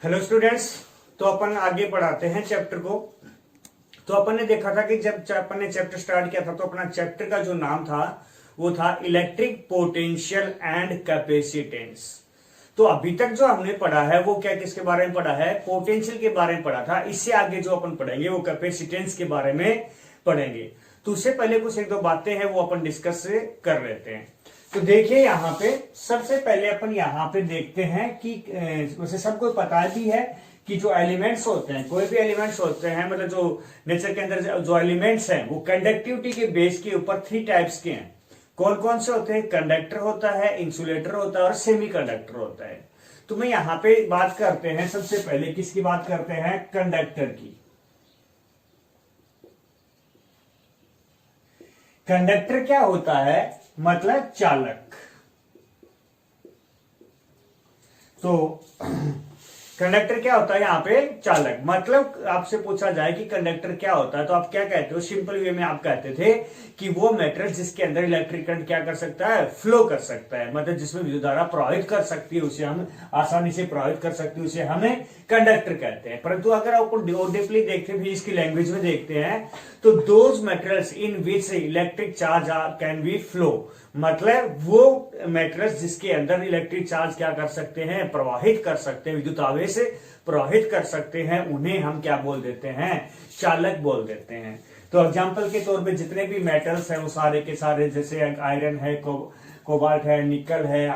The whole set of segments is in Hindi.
Hello students. तो अपन आगे बढ़ाते हैं चैप्टर को। तो अपन ने देखा था कि जब अपन ने चैप्टर स्टार्ट किया था तो अपना चैप्टर का जो नाम था वो था इलेक्ट्रिक पोटेंशियल एंड कैपेसिटेंस। तो अभी तक जो हमने पढ़ा है वो क्या किसके बारे में पढ़ा है? पोटेंशियल के बारे में पढ़ा था। इससे आगे जो अपन पढ़ेंगे वो कैपेसिटेंस के बारे में पढ़ेंगे। तो उससे पहले कुछ एक दो बातें हैं वो अपन डिस्कस कर लेते हैं। तो देखिए यहाँ पे सबसे पहले अपन यहाँ पे देखते हैं कि वैसे सबको पता भी है कि जो एलिमेंट्स होते हैं, कोई भी एलिमेंट्स होते हैं, मतलब जो नेचर के अंदर जो एलिमेंट्स हैं वो कंडक्टिविटी के बेस के ऊपर 3 टाइप्स के हैं। कौन कौन से होते हैं? कंडक्टर होता है, इंसुलेटर होता है और सेमी कंडक्टर होता है। तो मैं यहाँ पे बात करते हैं सबसे पहले किसकी बात करते हैं? कंडक्टर की। कंडक्टर क्या होता है? मतलब चालक। तो कंडक्टर क्या होता है? यहाँ पे चालक। मतलब आपसे पूछा जाए कि कंडक्टर क्या होता है तो आप क्या कहते हो? सिंपल वे में आप कहते थे कि वो मेटेरियल जिसके अंदर इलेक्ट्रिक करंट क्या कर सकता है? फ्लो कर सकता है, मतलब जिसमें विद्युत धारा प्रवाहित कर सकती है, उसे हम आसानी से प्रवाहित कर सकती है, उसे हमें कंडक्टर कहते हैं। परंतु अगर आप डीपली देखते हैं, इसकी लैंग्वेज में देखते हैं तो those materials in which electric charge can be flow, मतलब वो मेटेरियल्स जिसके अंदर इलेक्ट्रिक चार्ज क्या कर सकते हैं? प्रवाहित कर सकते हैं, विद्युत आवेश प्रवाहित कर सकते हैं, उन्हें हम क्या बोल देते हैं? चालक बोल देते हैं। तो एग्जांपल के तौर पे जितने भी मेटल्स हैं वो सारे के सारे, जैसे आयरन है, कोबाल्ट है, निकल है,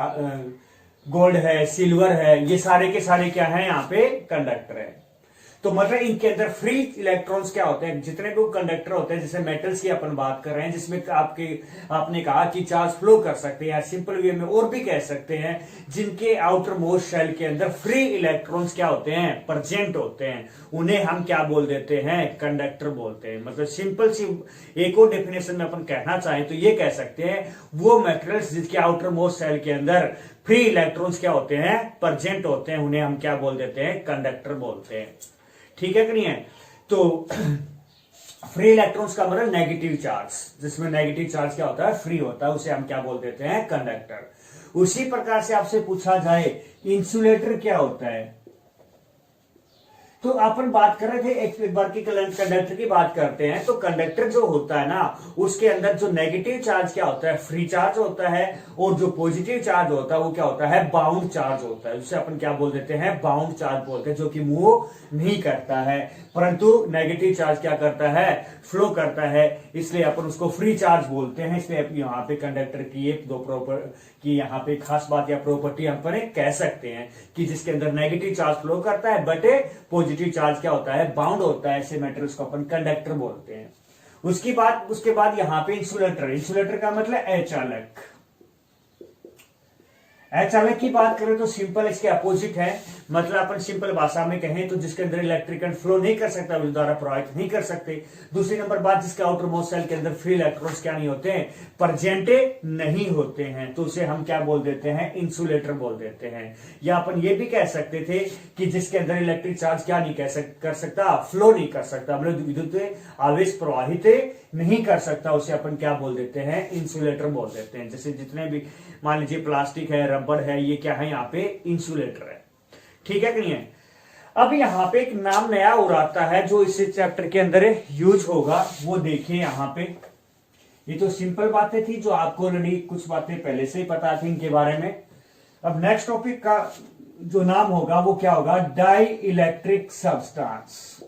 गोल्ड है, सिल्वर है, ये सारे के सारे क्या है? यहाँ पे कंडक्टर है। तो मतलब इनके अंदर फ्री इलेक्ट्रॉन्स क्या होते हैं? जितने भी कंडक्टर होते हैं, जैसे मेटल्स की अपन बात कर रहे हैं, जिसमें आपने कहा कि चार्ज फ्लो कर सकते हैं, या सिंपल वे में और भी कह सकते हैं जिनके आउटर मोस्ट शेल के अंदर फ्री इलेक्ट्रॉन्स क्या होते हैं? प्रेजेंट होते हैं, उन्हें हम क्या बोल देते हैं? कंडक्टर बोलते हैं। मतलब सिंपल सी एक और डेफिनेशन में अपन कहना चाहें तो ये कह सकते हैं वो मेटेरियल्स जिसके आउटर मोस्ट शेल के अंदर फ्री इलेक्ट्रॉन्स क्या होते हैं? प्रेजेंट होते हैं, उन्हें हम क्या बोल देते हैं? कंडक्टर बोलते हैं। ठीक है कि नहीं है? तो फ्री इलेक्ट्रॉन्स का मतलब नेगेटिव चार्ज, जिसमें नेगेटिव चार्ज क्या होता है? फ्री होता है, उसे हम क्या बोल देते हैं? कंडक्टर। उसी प्रकार से आपसे पूछा जाए इंसुलेटर क्या होता है, तो अपन बात कर रहे थे एक बार की कंडक्टर की बात करते हैं। तो कंडक्टर जो होता है ना, उसके अंदर जो नेगेटिव चार्ज क्या होता है? फ्री चार्ज होता है, और जो पॉजिटिव चार्ज होता है वो क्या होता है? बाउंड चार्ज होता है। उसे अपन क्या बोल देते हैं? बाउंड चार्ज बोलते हैं, जो कि मूव नहीं करता है, परंतु नेगेटिव चार्ज क्या करता है? फ्लो करता है, इसलिए अपन उसको फ्री चार्ज बोलते हैं। इसलिए यहाँ पे कंडक्टर की ये दो की यहाँ पे खास बात या प्रॉपर्टी हम पर कह सकते हैं कि जिसके अंदर नेगेटिव चार्ज फ्लो करता है बट पॉजिटिव चार्ज क्या होता है? बाउंड होता है, ऐसे मेटेरियल्स को अपन कंडक्टर बोलते हैं। उसके बाद यहाँ पे इंसुलेटर। इंसुलेटर का मतलब अचालक। अचालक की बात करें तो सिंपल इसके अपोजिट है। मतलब अपन सिंपल भाषा में कहें तो जिसके अंदर इलेक्ट्रिक करंट फ्लो नहीं कर सकता, विद्युत धारा प्रवाहित नहीं कर सकते। दूसरी नंबर बात, जिसके आउटर मोस्ट शेल के अंदर फ्री इलेक्ट्रॉन्स क्या नहीं होते हैं? प्रेजेंट नहीं होते हैं, तो उसे हम क्या बोल देते हैं? इंसुलेटर बोल देते हैं। या अपन ये भी कह सकते थे कि जिसके अंदर इलेक्ट्रिक चार्ज क्या नहीं कर सकता? फ्लो नहीं कर सकता, मतलब विद्युत आवेश प्रवाहित नहीं कर सकता, उसे अपन क्या बोल देते हैं? इंसुलेटर बोल देते हैं। जैसे जितने भी मान लीजिए प्लास्टिक है, रबर है, ये क्या है? यहाँ पे इंसुलेटर है। ठीक है कि नहीं है? अब यहाँ पे एक नाम नया और आता है जो इस चैप्टर के अंदर यूज होगा, वो देखिए यहाँ पे। ये तो सिंपल बातें थी जो आपको ऑलरेडी कुछ बातें पहले से ही पता थी इनके बारे में। अब नेक्स्ट टॉपिक का जो नाम होगा वो क्या होगा? Die electric substance.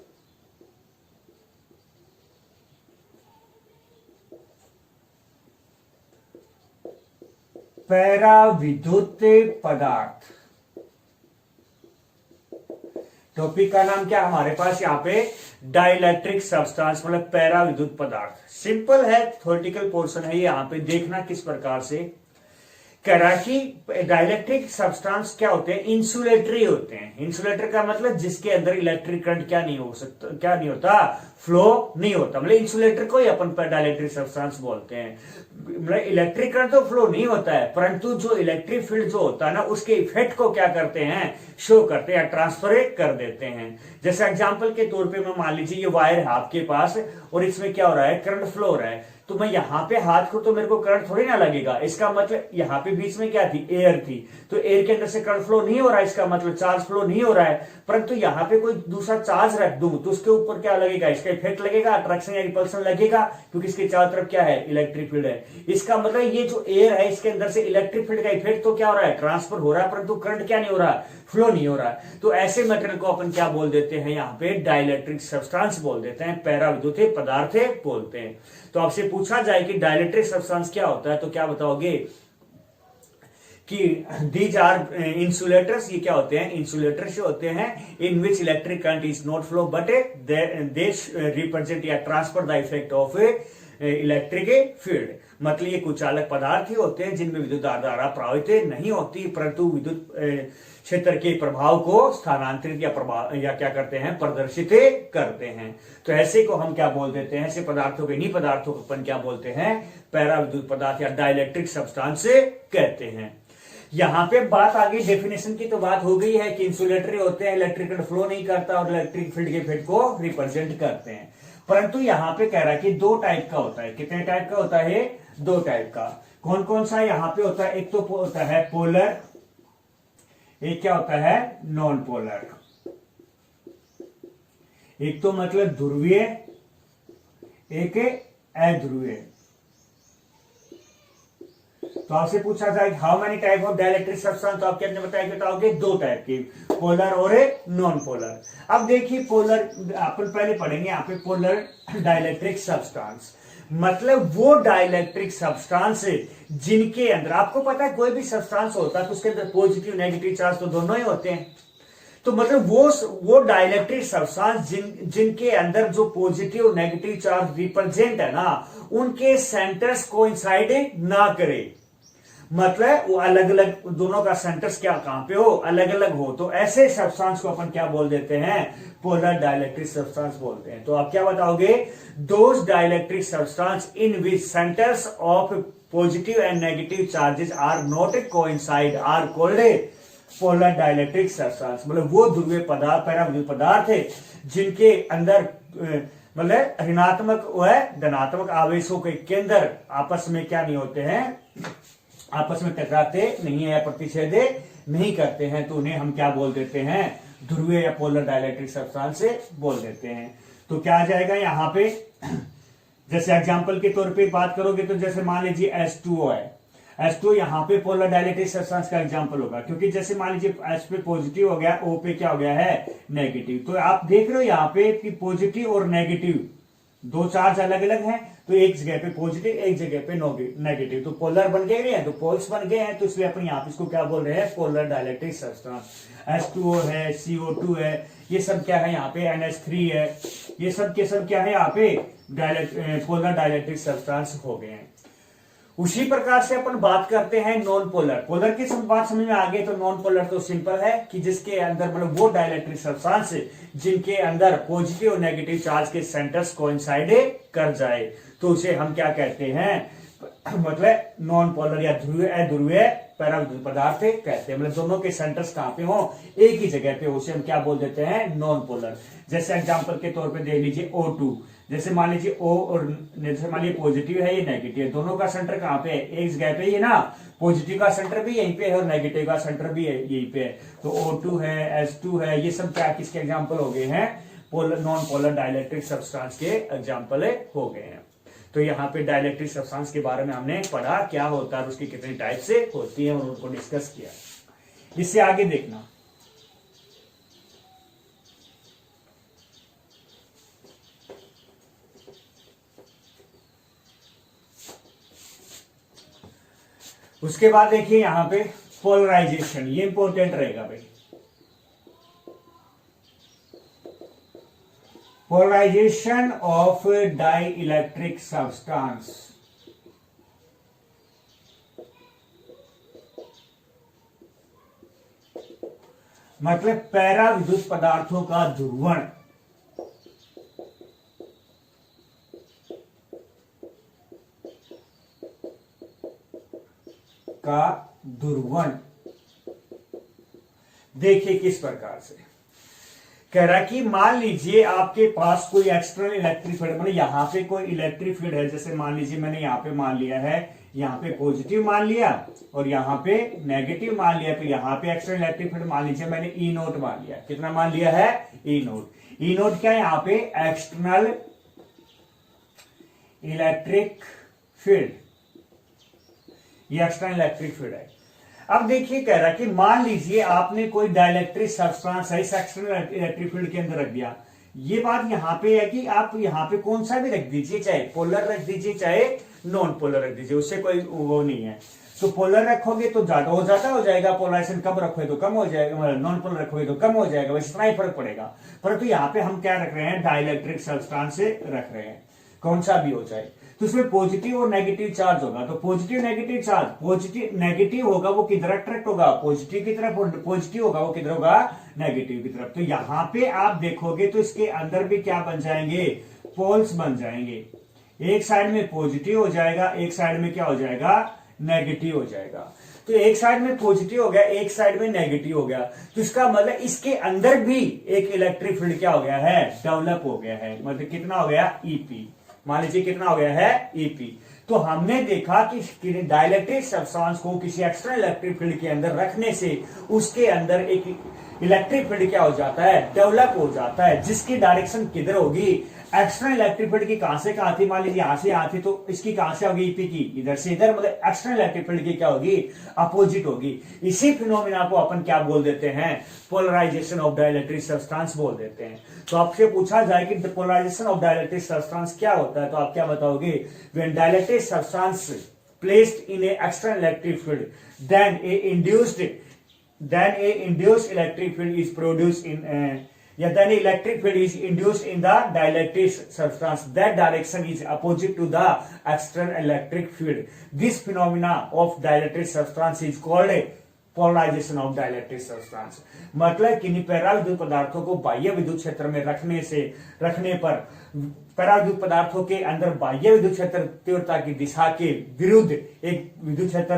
पैराविद्युत पदार्थ। टॉपिक का नाम क्या हमारे पास यहाँ पे? डाइलेक्ट्रिक सब्सटेंस, मतलब पैरा विद्युत पदार्थ। सिंपल है, थ्योरेटिकल पोर्शन है, यहाँ पे देखना किस प्रकार से कह रहा कि डाइलेक्ट्रिक सब्सटेंस क्या होते हैं? इंसुलेटरी होते हैं। इंसुलेटर का मतलब जिसके अंदर इलेक्ट्रिक करंट क्या नहीं हो सकता, क्या नहीं होता? फ्लो नहीं होता, मतलब इंसुलेटर को ही अपन डाइलेक्ट्रिक सब्सटेंस बोलते हैं। मतलब इलेक्ट्रिक करंट तो फ्लो नहीं होता है, परंतु जो इलेक्ट्रिक फील्ड जो होता है ना, उसके इफेक्ट को क्या करते हैं? शो करते हैं, ट्रांसफर कर देते हैं। जैसे एग्जांपल के तौर पे मैं मान लीजिए ये वायर है आपके पास और इसमें क्या हो रहा है? करंट फ्लो हो रहा है। तो मैं यहां पे हाथ को तो मेरे को करंट थोड़ी ना लगेगा, इसका मतलब यहां पे बीच में क्या थी, एयर थी, तो एयर के अंदर से करंट फ्लो नहीं हो रहा है, इसका मतलब चार्ज फ्लो नहीं हो रहा है। परंतु यहां पे कोई दूसरा चार्ज रख दूं तो उसके ऊपर क्या लगेगा, इसका इफेक्ट लगेगा, अट्रैक्शन या रिपल्सन लगेगा, क्योंकि इसके चारों तरफ क्या है, इलेक्ट्रिक फील्ड है। इसका मतलब ये जो एयर है इसके अंदर से इलेक्ट्रिक फील्ड का इफेक्ट तो क्या हो रहा है, ट्रांसफर हो रहा है, परंतु करंट क्या नहीं हो रहा, फ्लो नहीं हो रहा है। तो ऐसे मटेरियल को अपन क्या बोल देते हैं, यहाँ पे डाइलेक्ट्रिक सब्सटेंस बोल देते हैं, पैराविद्युत पदार्थ बोलते हैं। तो आपसे पूछा जाए कि डाइलेक्ट्रिक सब्सटेंस क्या होता है, तो क्या बताओगे कि दीज आर इंसुलेटर्स, ये क्या होते हैं, इंसुलेटर्स होते हैं in which electric current is not flow but they represent या transfer the effect of electric field. मतलब ये कुचालक पदार्थ ही होते हैं जिनमें विद्युत धारा प्रवाहित नहीं होती, परंतु विद्युत क्षेत्र के प्रभाव को स्थानांतरित या प्रभाव या क्या करते हैं, प्रदर्शित करते हैं। तो ऐसे को हम क्या बोल देते हैं, ऐसे पदार्थों के, इन्हीं पदार्थों को अपन क्या बोलते हैं, पैराविद्युत पदार्थ या डाइलेक्ट्रिक सब्सटेंस कहते हैं। यहां पे बात आगे डेफिनेशन की तो बात हो गई है कि इंसुलेटरी होते हैं, इलेक्ट्रिक करंट फ्लो नहीं करता और इलेक्ट्रिक फील्ड के इफेक्ट को रिप्रेजेंट करते हैं। परंतु यहां पे कह रहा है कि दो टाइप का होता है। कितने टाइप का होता है, दो टाइप का। कौन कौन सा यहां पे होता है, एक तो होता है पोलर, एक क्या होता है, नॉन पोलर। एक तो मतलब ध्रुवीय, एक अध्रुवीय। तो आपसे पूछा जाए how many type of dielectric substance, तो आप क्या बताओगे, दो टाइप के, पोलर और नॉन पोलर। अब देखिए पोलर अपन पहले पढ़ेंगे, यहाँ पे पोलर डाइलेक्ट्रिक सब्सटेंस मतलब वो डाइलेक्ट्रिक सब्सटेंस जिनके अंदर, आपको पता है कोई भी सब्सटेंस होता है तो उसके अंदर पॉजिटिव नेगेटिव चार्ज तो दोनों ही होते हैं। तो मतलब वो डाइलेक्ट्रिक सब्सटेंस जिनके अंदर जो पॉजिटिव नेगेटिव चार्ज रिप्रेजेंट है ना, उनके सेंटर्स कोइंसाइड ना करे, मतलब वो अलग अलग, दोनों का सेंटर्स क्या कहां पे हो, अलग अलग हो, तो ऐसे सब्सटेंस को अपन क्या बोल देते हैं, पोलर डाइलेक्ट्रिक सब्सटेंस बोलते हैं। तो आप क्या बताओगे, those dielectric substance in which centres of positive and negative charges are not coincide are called polar dielectric substance. मतलब वो ध्रुवीय पदार्थ, पैराविद्युत पदार्थ है जिनके अंदर मतलब ऋणात्मक व धनात्मक आवेशों के केंद्र आपस में क्या नहीं होते हैं, आपस में टकराते नहीं है या प्रतिच्छेद नहीं करते हैं, तो उन्हें हम क्या बोल देते हैं, ध्रुवीय या पोलर डाइलेक्ट्रिक सब्सटेंस से बोल देते हैं। तो क्या आ जाएगा यहाँ पे, जैसे एग्जांपल के तौर पे बात करोगे तो जैसे मान लीजिए H2O है, H2O यहाँ पे पोलर डाइलेक्ट्रिक सब्सटेंस का एग्जांपल होगा, क्योंकि जैसे मान लीजिए H पे पॉजिटिव हो गया, O पे क्या हो गया है, नेगेटिव। तो आप देख रहे हो यहाँ पे कि पॉजिटिव और नेगेटिव दो चार्ज अलग अलग हैं, तो एक जगह पे पॉजिटिव एक जगह पे नेगेटिव, तो पोलर बन गए हैं, तो पोल्स बन गए हैं, तो इसलिए अपन यहाँ पे इसको क्या बोल रहे हैं, पोलर डाइलेक्ट्रिक सब्सटेंस। H2O है, CO2 है, ये सब क्या है यहाँ पे, NH3 है, ये सब के सब क्या है यहाँ पे पोलर डाइलेक्ट्रिक सब्सटेंस हो गए हैं। उसी प्रकार से अपन बात करते हैं नॉन पोलर। पोलर की बात समझ में आ गई, तो नॉन पोलर तो सिंपल है कि जिसके अंदर मतलब वो डाइलेक्ट्रिक सब्सटेंस जिनके अंदर पॉजिटिव और नेगेटिव चार्ज के सेंटर्स कोइंसाइड कर जाए, तो उसे हम क्या कहते हैं, मतलब नॉन पोलर या ध्रुवीय अध्रुवीय पैराविद्युत पदार्थ कहते हैं। मतलब दोनों के सेंटर्स कहां पे हो, एक ही जगह पे, उसे हम क्या बोल देते हैं, नॉन पोलर। जैसे एग्जांपल के तौर पे देख लीजिए O2, जैसे मान लीजिए O और जैसे मान लीजिए पॉजिटिव है, ये नेगेटिव है, दोनों का सेंटर कहां पे है, एक जगह पे ही है ना, पॉजिटिव का सेंटर भी यहीं पे है और नेगेटिव का सेंटर भी यहीं पे है। तो O2 है, H2 है, ये सब क्या किसके एग्जाम्पल हो गए हैं, नॉन पोलर डाइलेक्ट्रिक सब्सटेंस के एग्जाम्पल हो गए हैं। तो यहाँ पे डाइलेक्ट्रिक सब्सटेंस के बारे में हमने पढ़ा क्या होता है, उसकी कितनी टाइप से होती है और उनको डिस्कस किया। इससे आगे देखना, उसके बाद देखिए यहाँ पे पोलराइजेशन, ये इंपॉर्टेंट रहेगा भाई। पोलराइजेशन ऑफ डाइइलेक्ट्रिक सब्सटेंस, मतलब पैराविद्युत पदार्थों का ध्रुवण। का ध्रुवण देखिए किस प्रकार से, कह रहा कि मान लीजिए आपके पास कोई एक्सटर्नल इलेक्ट्रिक फील्ड, मतलब यहाँ पे कोई इलेक्ट्रिक फील्ड है, जैसे मान लीजिए मैंने यहाँ पे मान लिया है, यहाँ पे पॉजिटिव मान लिया और यहाँ पे नेगेटिव मान लिया, फिर यहाँ पे एक्सटर्नल इलेक्ट्रिक फील्ड मान लीजिए मैंने ई नोट मान लिया। कितना मान लिया है? ई नोट। ई नोट क्या है? यहाँ पे एक्सटर्नल इलेक्ट्रिक फील्ड, ये एक्सटर्नल इलेक्ट्रिक फील्ड है। अब देखिए कह रहा कि मान लीजिए आपने कोई डाइलेक्ट्रिक सब्सटेंस है इस एक्सटर्नल इलेक्ट्रिक फील्ड के अंदर रख दिया। ये बात यहाँ पे है कि आप यहाँ पे कौन सा भी रख दीजिए, चाहे पोलर रख दीजिए चाहे नॉन पोलर रख दीजिए, उससे कोई वो नहीं है। तो पोलर रखोगे तो ज्यादा हो जाएगा, पोलराइजेशन कम रखोगे तो कम हो जाएगा, नॉन पोलर रखोगे तो कम हो जाएगा, बस इतना ही फर्क पड़ेगा। परंतु यहाँ पे हम क्या रख रहे हैं? डाइलेक्ट्रिक सब्सटेंस से रख रहे हैं, कौन सा भी हो जाए। तो उसमें पॉजिटिव और नेगेटिव चार्ज होगा, तो positive negative charge, positive negative होगा वो किधर अट्रैक्ट होगा? पॉजिटिव की तरफ, और पॉजिटिव होगा वो किधर होगा? नेगेटिव की तरफ। तो यहाँ पे आप देखोगे तो इसके अंदर भी क्या बन जाएंगे? पोल्स बन जाएंगे। एक साइड में पॉजिटिव हो जाएगा, एक साइड में क्या हो जाएगा? नेगेटिव हो जाएगा। तो एक साइड में पॉजिटिव हो गया, एक साइड में नेगेटिव हो गया, तो इसका मतलब इसके अंदर भी एक इलेक्ट्रिक फील्ड क्या हो गया है? डेवलप हो गया है। मतलब कितना हो गया? ईपी। मान लीजिए कितना हो गया है? ईपी। तो हमने देखा कि डाइलेक्ट्रिक सब्सटेंस को किसी एक्सटर्नल इलेक्ट्रिक फील्ड के अंदर रखने से उसके अंदर एक इलेक्ट्रिक फील्ड क्या हो जाता है? डेवलप हो जाता है, जिसकी डायरेक्शन किधर होगी? एक्सटर्नल इलेक्ट्रिक फील्ड की कहां से कहां थी? मान लीजिए यहां से यहां थी, तो इसकी कहां से होगी? ईपी की इधर से इधर, मतलब एक्सटर्नल इलेक्ट्रिक फील्ड की क्या होगी? अपोजिट होगी। इसी फिनोमिना को अपन क्या बोल देते हैं? पोलराइजेशन ऑफ डाइलेक्ट्रिक सब्सटेंस बोल देते हैं। तो आपसे पूछा जाए कि पोलराइजेशन ऑफ डाइलेक्ट्रिक सब्सटेंस क्या होता है, तो आप क्या बताओगे? When dielectric substance placed in A external electric field, then a induced electric field is produced in then electric field is induced in the dielectric substance. That direction is opposite to the external electric field. This phenomena of dielectric substance is called a polarisation of dielectric substance. मतलब किन्हीं पैरा विद्युत पदार्थों को बाह्य विद्युत क्षेत्र में रखने पर पैरा विद्युत पदार्थों के अंदर बाह्य विद्युत क्षेत्र तीव्रता की दिशा के विरुद्ध एक विद्युत क्षेत्र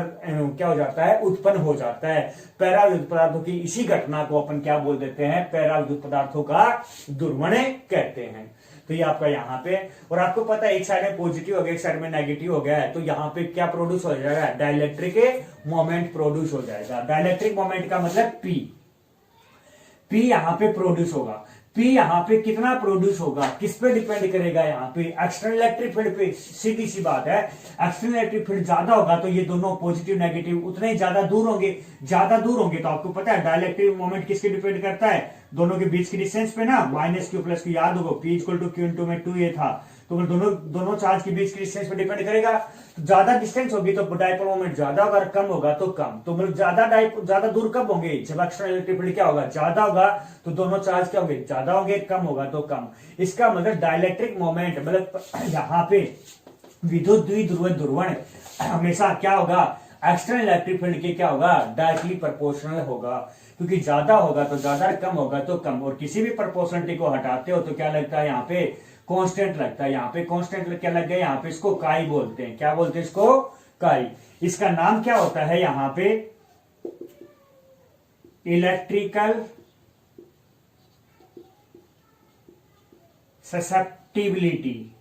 क्या हो जाता है? उत्पन्न हो जाता है। पैरा विद्युत पदार्थों की इसी घटना को अपन क्या बोल देते हैं? पैरा विद्युत पदार्थों का दुर्वणय कहते हैं। तो ये आपका यहाँ पे, और आपको पता है एक साइड में पॉजिटिव हो गया, एक साइड में नेगेटिव हो गया है, तो यहाँ पे क्या प्रोड्यूस हो जाएगा? डाइलेक्ट्रिक मोमेंट प्रोड्यूस हो जाएगा। डाइलेक्ट्रिक मोमेंट का मतलब पी यहाँ पे प्रोड्यूस होगा। पी यहाँ पे कितना प्रोड्यूस होगा? किस पे डिपेंड करेगा? यहाँ पे एक्सटर्नल इलेक्ट्रिक फील्ड पे। सीधी सी बात है, एक्सटर्नल इलेक्ट्रिक फील्ड ज्यादा होगा तो ये दोनों पॉजिटिव नेगेटिव उतने ही ज्यादा दूर होंगे। ज्यादा दूर होंगे तो आपको पता है डाइलेक्ट्रिक मोमेंट किसके डिपेंड करता है? दोनों के बीच की डिस्टेंस पे ना, माइनस क्यू प्लस क्यू, याद होगा p equal to q into में 2a था, तो दोनों चार्ज के बीच की डिस्टेंस पे डिपेंड करेगा। तो ज्यादा डिस्टेंस होगी तो डाइपोल मोमेंट ज्यादा होगा, और कम होगा तो कम। तो मतलब ज्यादा दूर कब होंगे? जब एक्सटर्नल इलेक्ट्रिक फील्ड क्या होगा? ज्यादा होगा, तो दोनों चार्ज क्या होंगे? ज्यादा होंगे, कम होगा तो कम। इसका मतलब डाइलेक्ट्रिक मोमेंट मतलब यहाँ पे विद्युत द्विध्रुव ध्रुवण हमेशा क्या होगा? एक्सटर्नल इलेक्ट्रिक फील्ड के क्या होगा? डायरेक्टली प्रोपोर्शनल होगा, क्योंकि ज्यादा होगा तो ज्यादा, कम होगा तो कम। और किसी भी प्रोपोर्शनलिटी को हटाते हो तो क्या लगता है? यहाँ पे कांस्टेंट लगता है। यहाँ पे कांस्टेंट क्या लग गया? यहाँ पे इसको काई बोलते हैं। क्या बोलते हैं इसको? काई। इसका नाम क्या होता है? यहाँ पे इलेक्ट्रिकल ससेप्टिबिलिटी,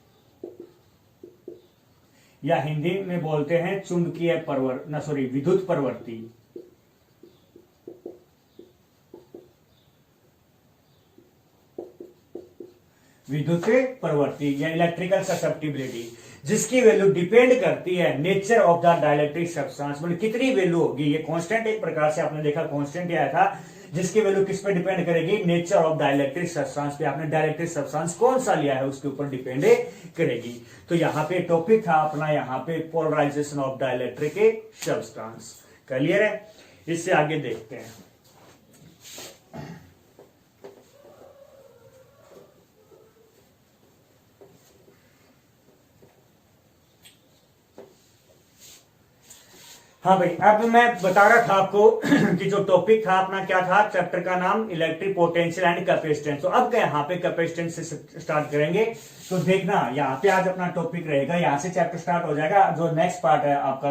या हिंदी में बोलते हैं चुंबकीय विद्युत प्रवृत्ति। विद्युत प्रवृत्ति या इलेक्ट्रिकल ससेप्टिबिलिटी, जिसकी वैल्यू डिपेंड करती है nature of the dielectric substance. मतलब कितनी वैल्यू होगी? ये कांस्टेंट एक प्रकार से आपने देखा कांस्टेंट आया था, जिसकी वैल्यू किस पे डिपेंड करेगी? नेचर ऑफ डाइलेक्ट्रिक सब्सटेंस पे। आपने डाइलेक्ट्रिक सब्सटेंस कौन सा लिया है उसके ऊपर डिपेंड करेगी। तो यहाँ पे टॉपिक था अपना यहाँ पे polarisation of dielectric substance. Clear है? इससे आगे देखते हैं। हाँ भाई, अब मैं बता रहा था आपको कि जो टॉपिक था अपना क्या था, चैप्टर का नाम इलेक्ट्रिक पोटेंशियल एंड कैपेसिटेंस। तो अब यहाँ पे कैपेसिटेंस से स्टार्ट करेंगे। तो देखना यहाँ पे आज अपना टॉपिक रहेगा, यहाँ से चैप्टर स्टार्ट हो जाएगा। जो नेक्स्ट पार्ट है आपका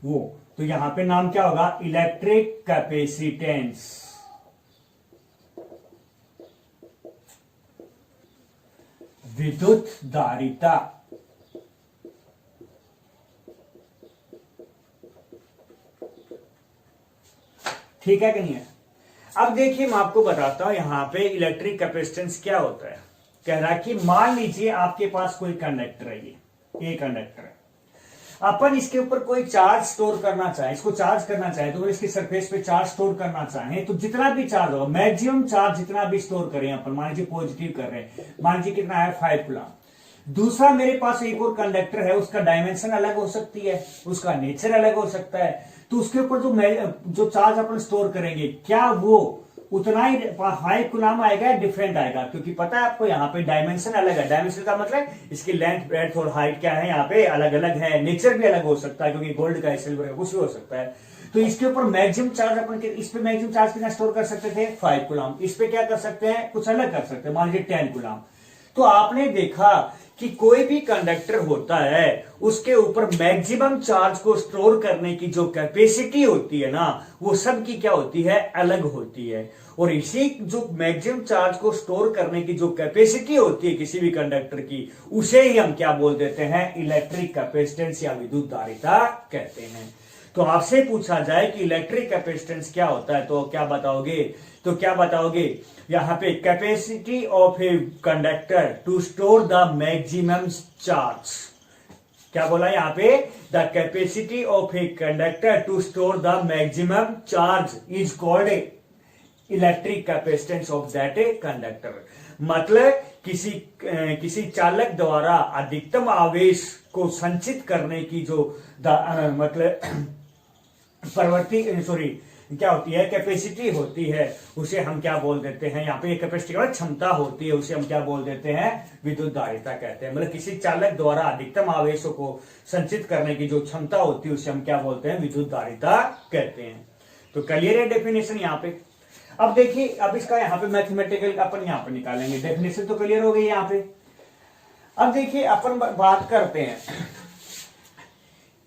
वो, तो यहाँ पे नाम क्या होगा? Electric capacitance. विद्युत धारिता। ठीक है कि नहीं है? अब देखिए मैं आपको बताता हूं यहां पे इलेक्ट्रिक कैपेसिटेंस क्या होता है। कह रहा है कि मान लीजिए आपके पास कोई कंडक्टर है, ये कंडक्टर है, अपन इसके ऊपर कोई चार्ज स्टोर करना चाहे, इसको चार्ज करना चाहे तो इसकी सरफेस पे चार्ज स्टोर करना चाहे तो जितना भी चार्ज होगा, मैक्सिमम चार्ज जितना भी स्टोर करें अपन, मान लीजिए पॉजिटिव कर रहे हैं, मान लीजिए कितना है 5 कूलम। दूसरा मेरे पास एक और कंडक्टर है, उसका डायमेंशन अलग हो सकती है, उसका नेचर अलग हो सकता है, तो उसके ऊपर जो चार्ज अपन स्टोर करेंगे क्या वो उतना ही 5 कूलम आएगा, डिफरेंट आएगा? क्योंकि पता है आपको यहाँ पे डायमेंशन अलग है। डायमेंशन का मतलब इसकी लेंथ ब्रेड्थ और हाइट क्या है, यहाँ पे अलग अलग है। नेचर भी अलग हो सकता है क्योंकि गोल्ड का सिल्वर का कुछ भी हो सकता है। तो इसके ऊपर मैक्सिमम चार्ज अपन इस पे मैक्सिमम चार्ज कितना स्टोर कर सकते थे? 5 कूलम। इस पे क्या कर सकते हैं? कुछ अलग कर सकते हैं, मान लीजिए 10 कूलम। तो आपने देखा कि कोई भी कंडक्टर होता है उसके ऊपर मैक्सिमम चार्ज को स्टोर करने की जो कैपेसिटी होती है ना, वो सब की क्या होती है? अलग होती है। और इसी जो मैक्सिमम चार्ज को स्टोर करने की जो कैपेसिटी होती है किसी भी कंडक्टर की, उसे ही हम क्या बोल देते हैं? इलेक्ट्रिक कैपेसिटेंस या विद्युत धारिता कहते हैं। तो आपसे पूछा जाए कि इलेक्ट्रिक कैपेसिटेंस क्या होता है तो क्या बताओगे? तो क्या बताओगे? यहां पे capacity of a conductor to store the maximum charge. क्या बोला यहां पे? The capacity of a conductor to store the maximum charge is called electric capacitance of that a conductor. मतलब किसी चालक द्वारा अधिकतम आवेश को संचित करने की जो मतलब क्या होती है? कैपेसिटी होती है, उसे हम क्या बोल देते हैं? यहाँ पे कैपेसिटी का क्षमता होती है, उसे हम क्या बोल देते हैं? विद्युत धारिता कहते हैं। मतलब किसी चालक द्वारा अधिकतम आवेशों को संचित करने की जो क्षमता होती है उसे हम क्या बोलते हैं? विद्युत धारिता कहते हैं। तो क्लियर है डेफिनेशन यहाँ पे? अब देखिए, अब इसका यहाँ पे मैथमेटिकल अपन यहाँ पे निकालेंगे। डेफिनेशन तो क्लियर हो गई यहाँ पे। अब देखिए अपन बात करते हैं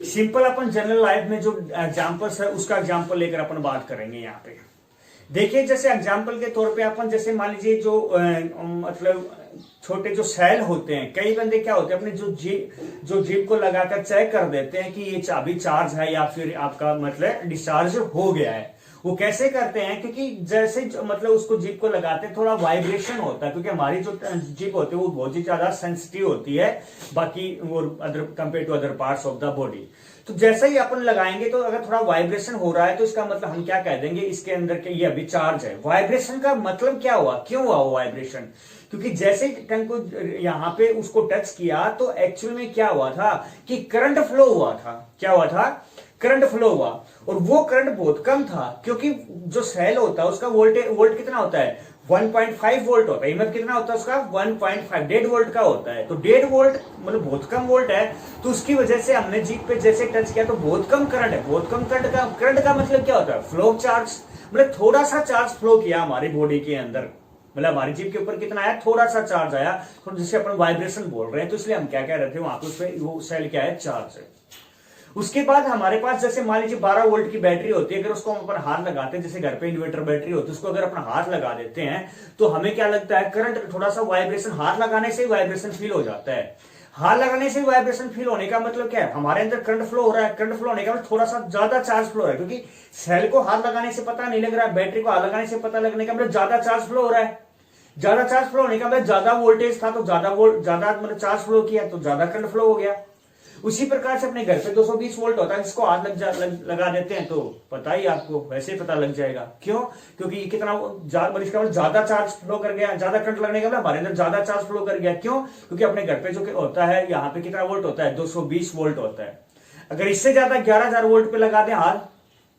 सिंपल, अपन जनरल लाइफ में जो एग्जांपल्स है उसका एग्जांपल लेकर अपन बात करेंगे यहाँ पे। देखिए जैसे एग्जांपल के तौर पे अपन जैसे मान लीजिए जो मतलब छोटे जो सेल होते हैं, कई बंदे क्या होते हैं अपने जो जीप को लगाकर चेक कर देते हैं कि ये अभी चार्ज है या फिर आपका मतलब डिस्चार्ज हो गया है। वो कैसे करते हैं? क्योंकि जैसे मतलब उसको जीप को लगाते हैं थोड़ा वाइब्रेशन होता है, क्योंकि हमारी जो जीप होती है वो बहुत ही ज्यादा सेंसिटिव होती है बाकी और other compare to other parts of the body. तो जैसे ही अपन लगाएंगे तो अगर थोड़ा वाइब्रेशन हो रहा है तो इसका मतलब हम क्या कह देंगे? इसके अंदर के ये अभी चार्ज है। वाइब्रेशन का मतलब क्या हुआ? क्यों हुआ वो वाइब्रेशन? क्योंकि जैसे टंग को यहां पे उसको टच किया तो एक्चुअल में क्या हुआ था कि करंट फ्लो हुआ था। क्या हुआ था? करंट फ्लो हुआ। और वो करंट बहुत कम था क्योंकि जो सेल होता है उसका वोल्ट कितना होता है? 1.5 वोल्ट होता है। मतलब कितना होता है उसका? 1.5 1.5 वोल्ट का होता है। तो 1.5 वोल्ट मतलब बहुत कम वोल्ट है। तो उसकी वजह से हमने जीप पे जैसे टच किया तो बहुत कम करंट है। बहुत कम करंट का मतलब क्या होता है? Flow charge. मतलब थोड़ा सा चार्ज फ्लो किया हमारी बॉडी के अंदर, मतलब हमारी जीप के ऊपर कितना आया? थोड़ा सा चार्ज आया, तो जिसे अपन वाइब्रेशन बोल रहे हैं। तो इसलिए हम क्या कह रहे थे वहां पे वो सेल क्या है? चार्ज है। उसके बाद हमारे पास जैसे मान लीजिए 12 वोल्ट की बैटरी होती है, अगर उसको हम अपन हाथ लगाते हैं, जैसे घर पे इन्वर्टर बैटरी होती है, उसको अगर अपना हाथ लगा देते हैं तो हमें क्या लगता है? करंट, थोड़ा सा वाइब्रेशन, हाथ लगाने से ही वाइब्रेशन फील हो जाता है। हाथ लगाने से वाइब्रेशन फील होने का मतलब क्या है? हमारे अंदर करंट फ्लो हो रहा है। करंट फ्लो होने का मतलब थोड़ा सा ज्यादा चार्ज फ्लो हो रहा है, क्योंकि सेल को हाथ लगाने से पता नहीं लग रहा है, बैटरी को हाथ लगाने से पता लगने का मतलब ज्यादा चार्ज फ्लो हो रहा है। ज्यादा चार्ज फ्लो होने का मतलब ज्यादा वोल्टेज था तो ज्यादा मतलब चार्ज फ्लो किया तो ज्यादा करंट फ्लो हो गया। उसी प्रकार से अपने घर पे 220 वोल्ट होता है, जिसको हाथ लगा देते हैं तो पता ही आपको वैसे पता लग जाएगा। क्यों? क्योंकि कितना ज्यादा चार्ज फ्लो कर गया, ज्यादा करंट लगने का मतलब हमारे अंदर ज्यादा चार्ज फ्लो कर गया। क्यों? क्योंकि अपने घर पे जो होता है यहाँ पे कितना वोल्ट होता है? 220 वोल्ट होता है। अगर इससे ज्यादा 11,000 वोल्ट पे लगा दें हाथ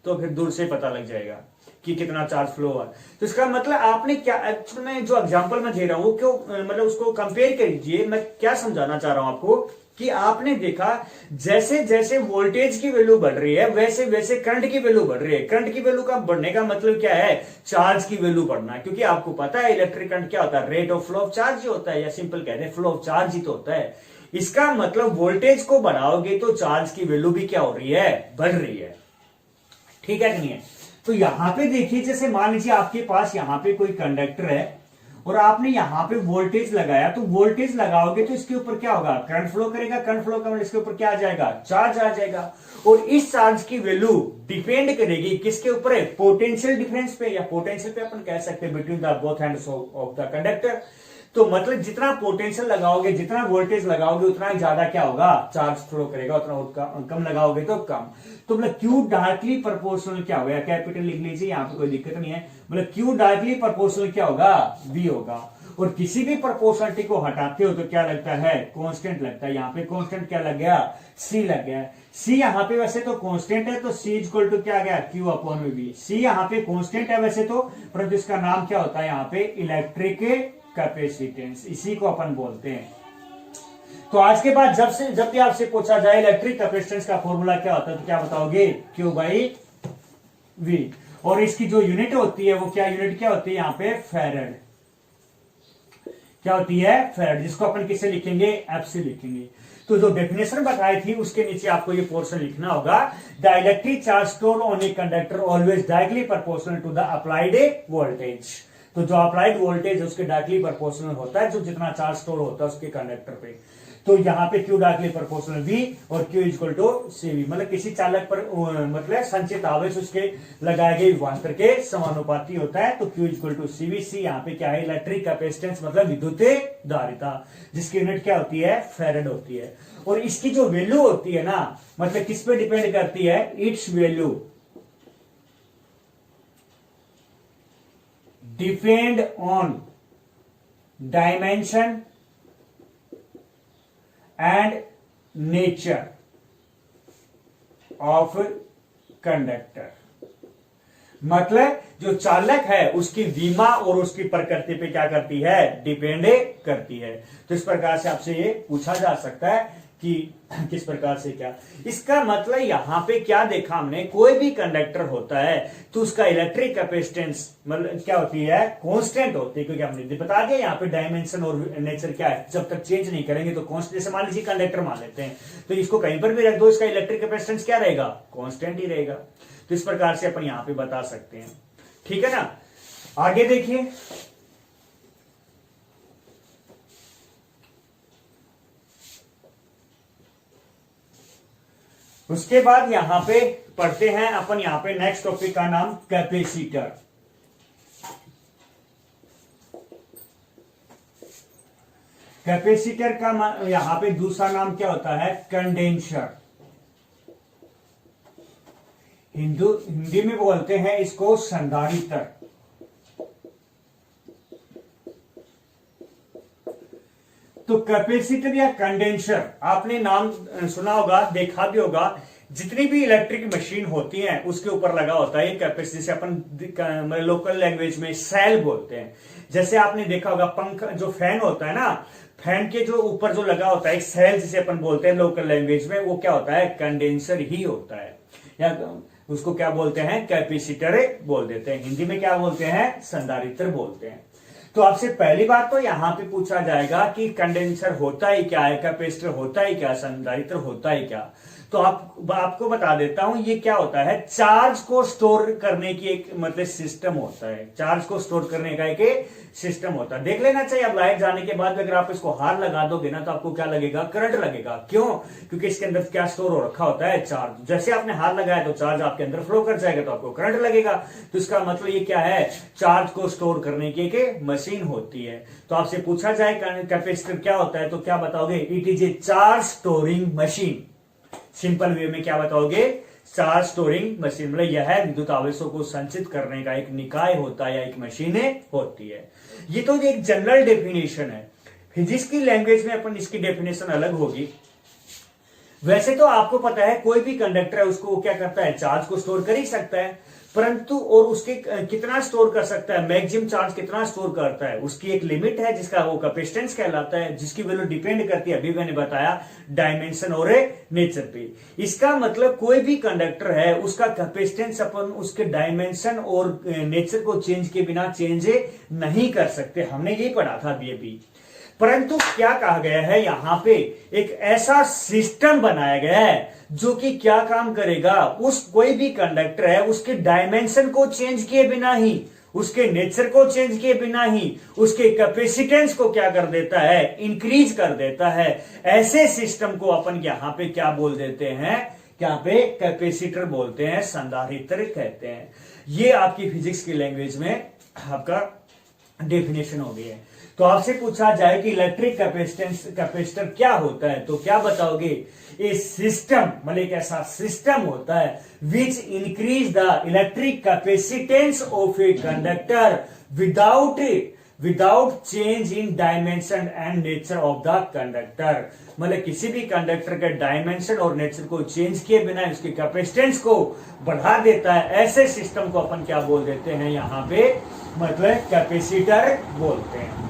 तो फिर दूर से पता लग जाएगा कि कितना चार्ज फ्लो हुआ। तो इसका मतलब आपने क्या एक्चुअल में जो एग्जांपल मैं दे रहा हूं क्यों मतलब उसको कंपेयर करिए। मैं क्या समझाना चाह रहा हूं आपको कि आपने देखा जैसे जैसे वोल्टेज की वैल्यू बढ़ रही है वैसे वैसे करंट की वैल्यू बढ़ रही है। करंट की वैल्यू का बढ़ने का मतलब क्या है? चार्ज की वैल्यू बढ़ना। क्योंकि आपको पता है इलेक्ट्रिक करंट क्या होता है? Rate of flow of charge ही होता है, या सिंपल कहते हैं फ्लो ऑफ चार्ज ही तो होता है। इसका मतलब वोल्टेज को बढ़ाओगे तो चार्ज की वैल्यू भी क्या हो रही है? बढ़ रही है। ठीक है कि नहीं है? तो यहां पे देखिए, जैसे मान लीजिए आपके पास यहां पे कोई कंडक्टर है और आपने यहां पे वोल्टेज लगाया, तो वोल्टेज लगाओगे तो इसके ऊपर क्या होगा, करंट फ्लो करेगा, करंट फ्लो का इसके ऊपर क्या आ जाएगा, चार्ज आ जाएगा। और इस चार्ज की वैल्यू डिपेंड करेगी किसके ऊपर है, पोटेंशियल डिफरेंस पे, या पोटेंशियल पे अपन कह सकते हैं between the both ends of the conductor. तो मतलब जितना पोटेंशियल लगाओगे, जितना वोल्टेज लगाओगे, उतना ही ज्यादा क्या होगा, चार्ज फ्लो करेगा, उतना कम लगाओगे तो कम। तो मतलब क्यू डायरेक्टली प्रोपोर्शनल क्या होगा, कैपिटल लिख लीजिए, यहाँ पे कोई दिक्कत नहीं है। मतलब क्यू डायरेक्टली प्रोपोर्शनल क्या होगा, वी होगा। और किसी भी प्रोपोर्शनलिटी को हटाते हो तो क्या लगता है, कांस्टेंट लगता है। यहाँ पे कांस्टेंट क्या लग गया, सी लग गया। सी यहाँ पे वैसे तो कांस्टेंट है, तो सी इक्वल टू क्या गया, क्यू अपॉन वी। सी यहाँ पे कांस्टेंट है वैसे तो, परंतु इसका नाम क्या होता है यहाँ पे, इलेक्ट्रिक कैपेसिटेंस, इसी को अपन बोलते हैं। तो आज के बाद जब भी आपसे पूछा जाए इलेक्ट्रिक कैपेसिटेंस का फॉर्मूला क्या होता है, तो क्या बताओगे, क्यू बाई वी। और इसकी जो यूनिट होती है वो क्या यूनिट क्या होती है यहाँ पे, फेरेड। क्या होती है, फेरेड, जिसको अपन किससे लिखेंगे, एफ से लिखेंगे। तो जो डेफिनेशन बताई थी उसके नीचे आपको ये पोर्शन लिखना होगा, the electric charge store on a conductor always directly proportional to the applied voltage. तो जो अप्लाइड वोल्टेज है उसके डायरेक्टली प्रोपोर्शनल होता है जो जितना चार्ज स्टोर होता है उसके कंडक्टर पे। तो यहाँ पे क्यू डायरेक्टली प्रोपोर्शनल वी और क्यू इक्वल टू सीवी, मतलब किसी चालक पर मतलब संचित आवेश उसके लगाए गए विभवांतर के समानुपाती होता है। तो क्यू इक्वल टू सीवी। सी यहाँ पे क्या है, इलेक्ट्रिक कैपेसिटेंस मतलब विद्युत धारिता, जिसकी यूनिट क्या होती है, फेरेड होती है। और इसकी जो वैल्यू होती है ना, मतलब किस पे डिपेंड करती है, it's value depend on dimension and nature of conductor. मतलब जो चालक है उसकी विमा और उसकी प्रकृति पे क्या करती है, डिपेंड करती है। तो इस प्रकार से आपसे ये पूछा जा सकता है कि किस प्रकार से क्या। इसका मतलब यहां पे क्या देखा हमने, कोई भी कंडक्टर होता है तो उसका इलेक्ट्रिक कैपेसिटेंस मतलब क्या होती है, कांस्टेंट होती है, क्योंकि हमने बता दिया यहाँ पे डायमेंशन और नेचर क्या है, जब तक चेंज नहीं करेंगे तो कांस्टेंट। जैसे मान लीजिए कंडक्टर मान लेते हैं, तो इसको कहीं पर भी रख दो, इसका इलेक्ट्रिक कैपेसिटेंस क्या रहेगा, कांस्टेंट ही रहेगा। तो इस प्रकार से अपन यहां पे बता सकते हैं, ठीक है ना। आगे देखिए, उसके बाद यहां पे पढ़ते हैं अपन, यहां पे नेक्स्ट टॉपिक का नाम कैपेसिटर। कैपेसिटर का यहां पे दूसरा नाम क्या होता है, कंडेंसर। हिंदी में बोलते हैं इसको संधारित्र। तो कैपेसिटर या कंडेंसर आपने नाम सुना होगा, देखा भी होगा। जितनी भी इलेक्ट्रिक मशीन होती है उसके ऊपर लगा होता है कैपेसिटर, जिसे अपन लोकल लैंग्वेज में सेल बोलते हैं। जैसे आपने देखा होगा पंखा, जो फैन होता है ना, फैन के जो ऊपर जो लगा होता है एक सेल, जिसे अपन बोलते हैं लोकल लैंग्वेज में, वो क्या होता है, कंडेंसर ही होता है, या उसको क्या बोलते हैं, कैपेसिटर बोल देते हैं। हिंदी में क्या बोलते हैं, संधारित्र बोलते हैं। तो आपसे पहली बात तो यहां पे पूछा जाएगा कि कंडेंसर होता ही क्या है, कैपेसिटर होता ही क्या, संधारित्र होता ही क्या। तो आपको बता देता हूं, ये क्या होता है, चार्ज को स्टोर करने की एक मतलब सिस्टम होता है। चार्ज को स्टोर करने का एक सिस्टम होता है। देख लेना चाहिए, अब लाइट जाने के बाद अगर आप इसको हार लगा दोगे ना तो आपको क्या लगेगा, करंट लगेगा। क्यों, क्योंकि इसके अंदर क्या स्टोर हो रखा होता है, चार्ज। जैसे आपने हार लगाया तो चार्ज आपके अंदर फ्लो कर जाएगा, तो आपको करंट लगेगा। तो इसका मतलब ये क्या है, चार्ज को स्टोर करने की एक मशीन होती है। तो आपसे पूछा जाए कैपेसिटर क्या होता है, तो क्या बताओगे, it is a charge storing machine. Simple way में क्या बताओगे, चार्ज स्टोरिंग मशीन। मतलब यह विद्युत आवेशों को संचित करने का एक निकाय होता है या एक मशीन होती है। ये तो एक जनरल डेफिनेशन है। फिजिक्स की लैंग्वेज में अपन इसकी डेफिनेशन अलग होगी। वैसे तो आपको पता है कोई भी कंडक्टर है उसको क्या करता है, चार्ज को स्टोर कर ही सकता है, परंतु और उसके कितना स्टोर कर सकता है, मैक्सिमम चार्ज कितना स्टोर करता है, उसकी एक लिमिट है जिसका वो कैपेसिटेंस कहलाता है, जिसकी वैल्यू डिपेंड करती है, अभी मैंने बताया, डायमेंशन और नेचर पे। इसका मतलब कोई भी कंडक्टर है उसका कैपेसिटेंस अपन उसके डायमेंशन और नेचर को चेंज के बिना चेंज नहीं कर सकते। हमने यही पढ़ा था अभी। परंतु क्या कहा गया है, यहां पे एक ऐसा सिस्टम बनाया गया है जो कि क्या काम करेगा, उस कोई भी कंडक्टर है उसके डायमेंशन को चेंज किए बिना ही उसके नेचर को चेंज किए बिना ही उसके कैपेसिटेंस को क्या कर देता है, इंक्रीज कर देता है। ऐसे सिस्टम को अपन यहां पे क्या बोल देते हैं, यहाँ पे कैपेसिटर बोलते हैं, संधारित्र कहते हैं। ये आपकी फिजिक्स की लैंग्वेज में आपका डेफिनेशन हो गई है। तो आपसे पूछा जाए कि इलेक्ट्रिक कैपेसिटर क्या होता है, तो क्या बताओगे, ए सिस्टम, मतलब एक ऐसा सिस्टम होता है which increase the electric capacitance of a conductor without change in dimension and nature of the conductor. मतलब किसी भी कंडक्टर के डायमेंशन और नेचर को चेंज किए बिना उसके कैपेसिटेंस को बढ़ा देता है। ऐसे सिस्टम को अपन क्या बोल देते हैं यहाँ पे, मतलब कैपेसिटर बोलते हैं।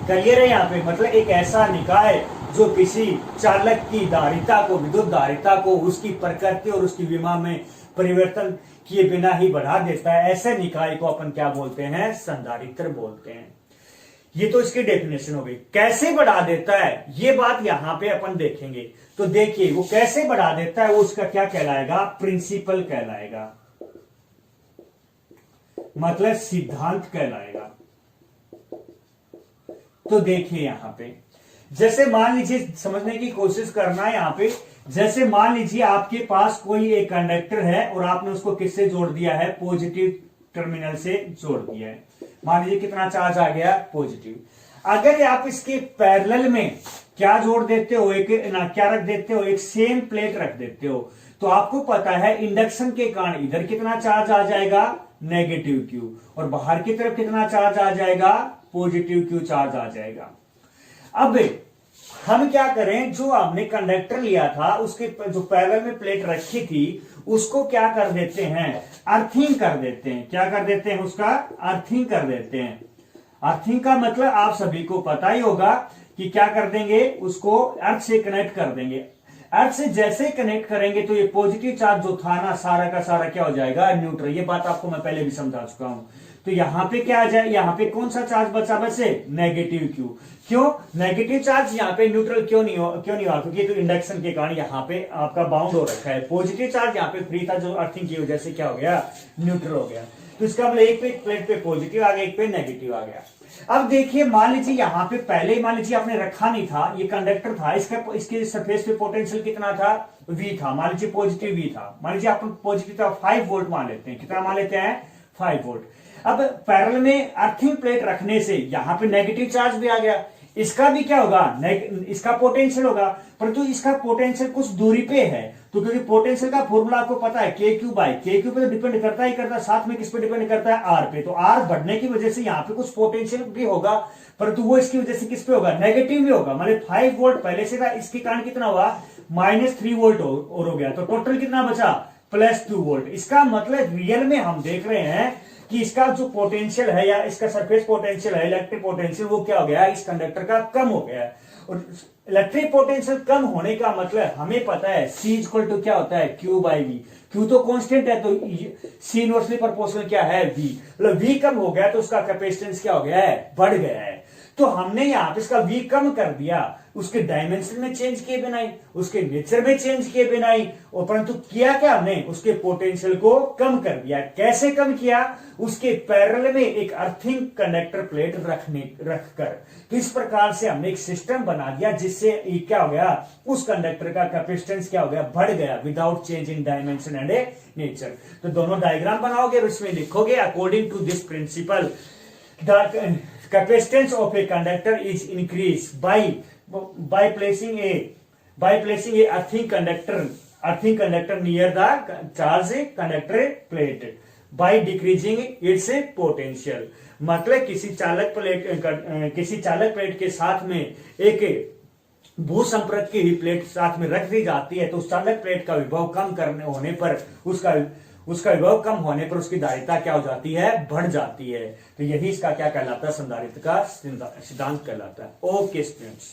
क्लियर है यहाँ पे, मतलब एक ऐसा निकाय जो किसी चालक की धारिता को, विद्युत धारिता को उसकी प्रकृति और उसकी विमा में परिवर्तन किए बिना ही बढ़ा देता है, ऐसे निकाय को अपन क्या बोलते हैं, संधारित्र बोलते हैं। ये तो इसकी डेफिनेशन हो गई। कैसे बढ़ा देता है ये बात यहां पे अपन देखेंगे। तो देखिए वो कैसे बढ़ा देता है, वो उसका क्या कहलाएगा, प्रिंसिपल कहलाएगा, मतलब सिद्धांत कहलाएगा। तो देखिए यहां पे जैसे मान लीजिए, समझने की कोशिश करना है यहां पे, जैसे मान लीजिए आपके पास कोई एक कंडक्टर है और आपने उसको किससे जोड़ दिया है, पॉजिटिव टर्मिनल से जोड़ दिया है। मान लीजिए कितना चार्ज आ गया, पॉजिटिव। अगर आप इसके पैरेलल में क्या जोड़ देते हो, एक ना क्या रख देते हो, एक सेम प्लेट रख देते हो, तो आपको पता है इंडक्शन के कारण इधर कितना चार्ज आ जाएगा, नेगेटिव क्यू, और बाहर की तरफ कितना चार्ज आ जाएगा, पॉजिटिव क्यू चार्ज आ जाएगा। अब हम क्या करें, जो हमने कंडक्टर लिया था उसके जो पैरेलल में प्लेट रखी थी उसको क्या कर देते हैं, अर्थिंग कर देते हैं। क्या कर देते हैं, उसका अर्थिंग कर देते हैं। अर्थिंग का मतलब आप सभी को पता ही होगा कि क्या कर देंगे, उसको अर्थ से कनेक्ट कर देंगे। अर्थ से जैसे कनेक्ट करेंगे तो ये पॉजिटिव चार्ज जो था ना, सारा का सारा क्या हो जाएगा, न्यूट्रल। ये बात आपको मैं पहले भी समझा चुका हूं। तो यहां पे क्या आ जाए, यहां पे कौन सा चार्ज बचा, बचे नेगेटिव क्यू। क्यों नेगेटिव चार्ज, यहां पे न्यूट्रल क्यों नहीं हुआ, क्योंकि तो इंडक्शन के कारण यहां पे आपका बाउंड हो रखा है। पॉजिटिव चार्ज यहां पे फ्री था, जो अर्थिंग की वजह से क्या हो गया, न्यूट्रल हो गया। तो इसका मतलब एक पे प्लेट पे पॉजिटिव आ गया, एक पे नेगेटिव आ गया। अब देखिए मान लीजिए यहां पे पहले मान लीजिए आपने रखा नहीं था, ये कंडक्टर था, इसके सरफेस पे पोटेंशियल कितना था, V था। मान लीजिए पॉजिटिव V था, मान लीजिए आप पॉजिटिव था 5 वोल्ट मान लेते हैं। कितना मान लेते हैं, 5 वोल्ट। अब पैरेलल में अर्थिंग प्लेट रखने से यहां पे नेगेटिव चार्ज भी आ गया, इसका भी क्या होगा, इसका पोटेंशियल होगा, परंतु इसका पोटेंशियल कुछ दूरी पे है। तो क्योंकि पोटेंशियल का फॉर्मूला आपको पता है, के क्यू पे तो डिपेंड करता ही करता है, साथ में किस पे डिपेंड करता है, आर पे। तो आर बढ़ने की वजह से यहाँ पे कुछ पोटेंशियल भी होगा, परंतु वो इसकी वजह से किस पे होगा, नेगेटिव में होगा। मतलब 5 वोल्ट पहले से था, इसके कारण कितना हुआ, -3 वोल्ट और हो गया। तो टोटल कितना बचा, +2 वोल्ट। इसका मतलब रियल में हम देख रहे हैं कि इसका जो पोटेंशियल है या इसका सरफेस पोटेंशियल है, इलेक्ट्रिक पोटेंशियल, वो क्या हो गया, इस कंडक्टर का कम हो गया है। और इलेक्ट्रिक पोटेंशियल कम होने का मतलब हमें पता है C इक्वल टू क्या होता है, Q/V। Q तो कांस्टेंट है, तो C इनवर्सली प्रोपोर्शनल क्या है, V। मतलब V कम हो गया तो उसका कैपेसिटेंस क्या हो गया है, बढ़ गया है। तो हमने यहां पे इसका V कम कर दिया, उसके डायमेंशन में चेंज किए बिना ही, उसके नेचर में चेंज किए बिना ही, और परंतु किया क्या हमने, उसके पोटेंशियल को कम कर दिया। कैसे कम किया, उसके पैरेलल में एक अर्थिंग कंडक्टर प्लेट रखकर। तो इस प्रकार से हमने एक सिस्टम बना दिया जिससे क्या हो गया, उस कंडक्टर का कैपेसिटेंस क्या हो गया, बढ़ गया, without change in dimension and nature. तो दोनों डायग्राम बनाओगे और उसमें लिखोगे according to this principle the capacitance of a conductor is increased by placing a earthing conductor near the charge conductor plate by decreasing its potential। मतलब किसी चालक प्लेट के साथ में एक भू संपर्क की ही प्लेट साथ में रख दी जाती है, तो उस चालक प्लेट का विभव कम करने होने पर उसका विभव कम होने पर उसकी धारिता क्या हो जाती है, बढ़ जाती है। तो यही इसका क्या कहलाता है, संधारित्र का सिद्धांत कहलाता है। Okay students.